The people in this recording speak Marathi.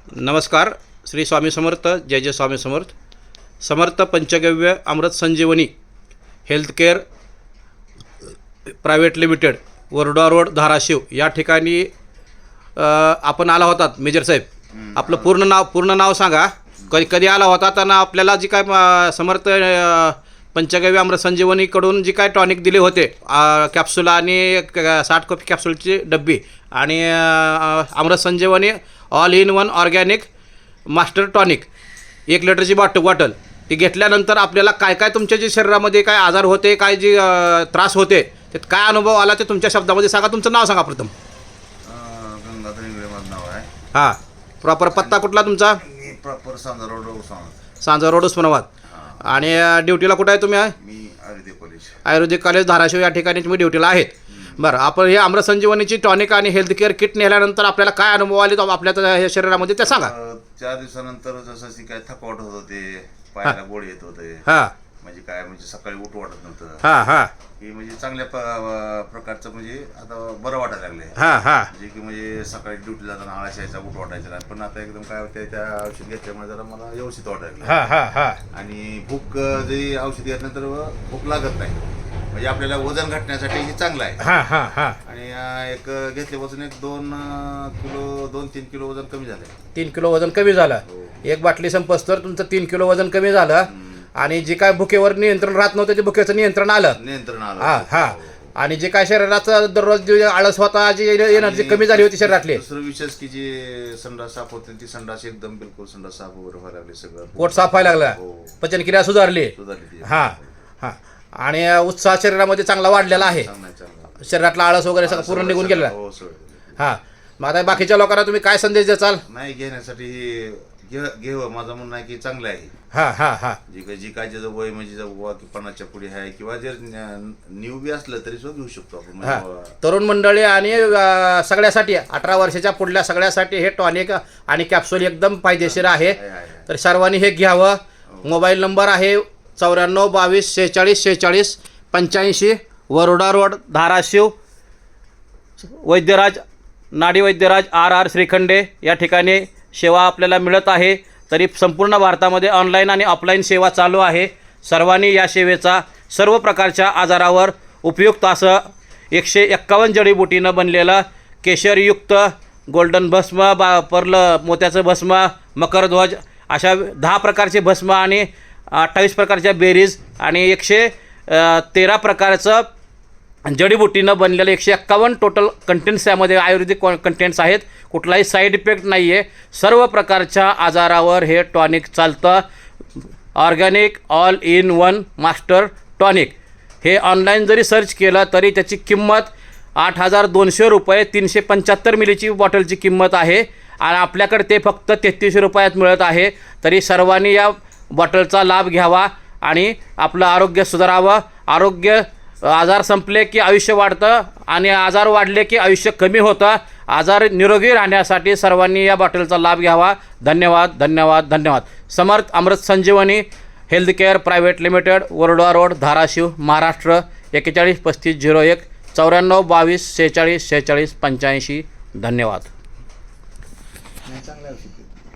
नमस्कार. श्री स्वामी समर्थ. जय जय Swami Samarth. Samarth Panchagavya Amrut Sanjivani healthcare private limited, Varoda road, Dharashiv या ठिकाणी आपण आला होतात. मेजर साहेब, आपलं पूर्ण नाव सांगा. कधी आला होता आणि आपल्याला जी काय समर्थ पंचगव्य अमृत संजीवनीकडून जी काय टॉनिक दिले होते, कॅप्सूल आणि 60 कॉपी कॅप्सूलची डब्बी आणि Amrut Sanjivani all in one organic master tonic 1 लिटरची बॉटल ती घेतल्यानंतर आपल्याला काय काय तुमच्या जे शरीरामध्ये काय आजार होते, काय जे त्रास होते, त्यात काय अनुभव आला ते तुमच्या शब्दामध्ये सांगा. तुमचं नाव सांगा प्रथम. गंगाधर इंगळे माझं नाव आहे. हां, प्रॉपर पत्ता कुठला तुमचा? मी प्रॉपर सांजा रोड सांजा रोड, उस्मानाबाद. आणि ड्युटीला कुठं आहे तुम्ही? मी आयुर्वेदिक कॉलेज धाराशिव या ठिकाणी तुम्ही ड्युटीला आहेत. बरं, आपण हे अमृत संजीवनीची टॉनिक आणि हेल्थकेअर किट नेल्यानंतर आपल्याला काय अनुभव आले तो आपल्या हे शरीरामध्ये ते सांगा. 4 दिवसानंतर जसं काय थकवाट होत होते, पायाला गोळे येत होते, हां म्हणजे काय म्हणजे सकाळी उठ वाटत नव्हतं. हां हां हे म्हणजे चांगल्या प्रकारचं म्हणजे आता बरं वाटायला लागले. हां हां जे की म्हणजे सकाळी ड्युटीला जाताना आळस यायचा, उठ वाटायचं नाही. पण आता एकदम काय होतं, त्या औषध घेतल्यामुळे जरा मला व्यवस्थित वाटायला लागलं. हां हां हां आणि भूक जरी औषध घेतल्यानंतर भूक लागत नाही, म्हणजे आपल्याला वजन घटण्यासाठी हे चांगलं आहे. हां हां हां आणि एक घेतल्यापासून 2-3 किलो वजन कमी झालं. 3 किलो वजन कमी झालं. एक बाटली संपस तर तुमचं 3 किलो वजन कमी झालं. आणि जे काय भुकेवर नियंत्रण राहत नव्हतं ते भुकेचं नियंत्रण आलं. हां हां. आणि जे काय शरीराचं दररोज जे आळस होता, जी एनर्जी कमी झाली होती शरीरातली, दुसरं विशेष की जे संडास साफ होते, ती संडास एकदम बिलकुल संडास साफ वगैरे व्हायला लागले. सगळं पोट साफ व्हायला लागलं, पचनक्रिया सुधारली. हां हां. आणि उत्साह शरीरामध्ये चांगला वाढलेला आहे. शरीरातला आळस वगैरे सगळं पूर्ण निघून गेलेला. हां. मग आता बाकीच्या लोकांना तुम्ही काय संदेश द्याल? नाही, घेण्यासाठी घेव माझं म्हणणं आहे की चांगलं आहे. हां हां हां. जी काय ज्याचं वय म्हणजे 50च्या पुढे आहे किंवा जर न्यू बी असलं तरी सुद्धा घेऊ शकतो आपण. तरुण मंडळी आणि सगळ्यासाठी 18 वर्षाच्या पुढल्या सगळ्यासाठी हे टॉनिक आणि कॅप्सूल एकदम फायदेशीर आहे. तर सर्वांनी हे घ्यावं. मोबाईल नंबर आहे 94 22 46 46 85, वरोडा रोड, धाराशिव. वैद्यराज, नाडी वैद्यराज RR श्रीखंडे या ठिकाणी सेवा आपल्याला मिळत आहे. तरी संपूर्ण भारतामध्ये ऑनलाईन आणि ऑफलाईन सेवा चालू आहे. सर्वांनी या सेवेचा सर्व प्रकारच्या आजारावर उपयुक्त असं 151 जडीबुटीनं बनलेलं केशरयुक्त गोल्डन भस्म, पर्ल मोत्याचं भस्म, मकरध्वज अशा 10 प्रकारचे भस्म आणि 28 प्रकारच्या बेरीज आणि 113 प्रकारचं जडीबुटीनं बनलेलं 151 टोटल कंटेंट्स यामध्ये आयुर्वेदिक कंटेंट्स आहेत. कुठलाही साईड इफेक्ट नाही आहे. सर्व प्रकारच्या आजारावर हे टॉनिक चालतं. Organic all in one master tonic हे ऑनलाईन जरी सर्च केलं तरी त्याची किंमत 8,200 रुपये, 375 मिलीची बॉटलची किंमत आहे. आणि आपल्याकडे ते फक्त 33 रुपयात मिळत आहे. तरी सर्वांनी या बॉटलचा लाभ घ्यावा आणि आपलं आरोग्य सुधारावं. आजार संपले की आयुष्य वाढतं आणि आजार वाढले की आयुष्य कमी होतं. आजार निरोगी राहण्यासाठी सर्वांनी या बॉटलचा लाभ घ्यावा. धन्यवाद धन्यवाद धन्यवाद. Samarth Amrut Sanjivani healthcare private limited, Varoda road, Dharashiv, Maharashtra. 41 35 01 94 22 46 46 85. धन्यवाद.